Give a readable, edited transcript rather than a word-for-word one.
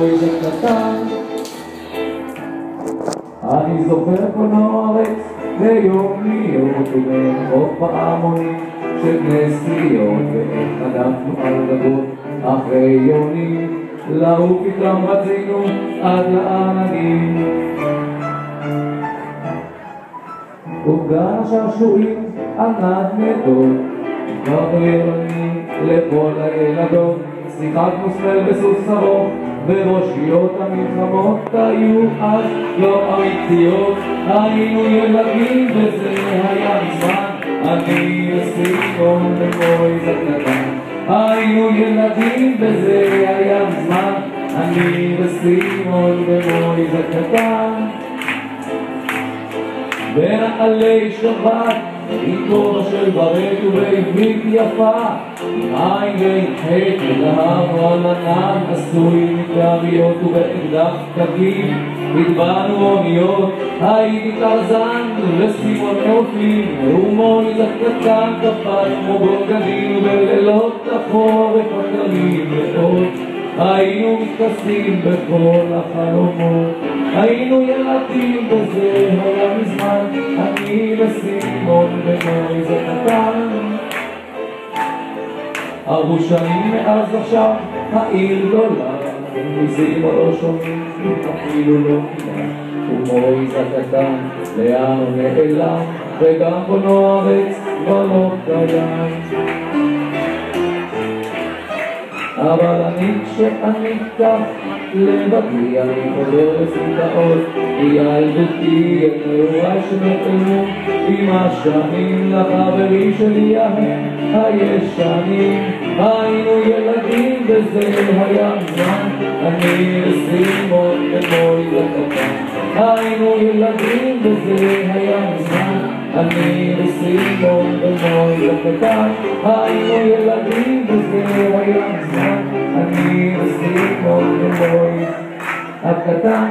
במויז הקטן. אני זוכר קולנוע ריק ויומיות ובמחוף פעמונים של כנסיות, ואיך עדפנו על גגות אחרי יונים, לעוף איתם רצינו עד לעננים. ובגן השעשועים על נדנדות גברני לכל הילדות, שיחקנו סמל בסוס ארוך, וראשיות המלחמות היו אז לא אמיתיות. היינו ילדים וזה היה מזמן, אני וסימון במויז הקטן. היינו ילדים וזה היה מזמן, אני וסימון במויז הקטן. בנעלי שבת עם כובע של ברד ובעברית יפה, עם עין ועם חטא ודהרנו על ענן עשוי מכריות, ובאקדח קווים הטבענו אוניות. הייתי טרזן וסימון מעופים, ומויז הקטן קפץ כמו בורגנים, ובלילות החורף הקרים מאוד היינו מתכסים בכל החלומות. היינו ילדים וזה היה מזמן, אני וסימון במויז הקטן. עברו שנים מאז עכשיו, העיר גדולה, מסימו לא שומעים, אפילו לא מילה. ומויז הקטן לאן הוא נעלם, וגם קולנוע ריק כבר לא קיים. אבל כשאני כך לבדי, אני חוזר לסמטאות מילדותי, את נעוריי שנותנו עם השנים לחברים שלי ההם הישנים. היינו ילדים וזה היה מזמן, אני וסימון במויז הקטן. היינו ילדים וזה היה מזמן, אני וסימון במויז הקטן. היינו ילדים וזה היה מזמן, אני וסימון במויז הקטן.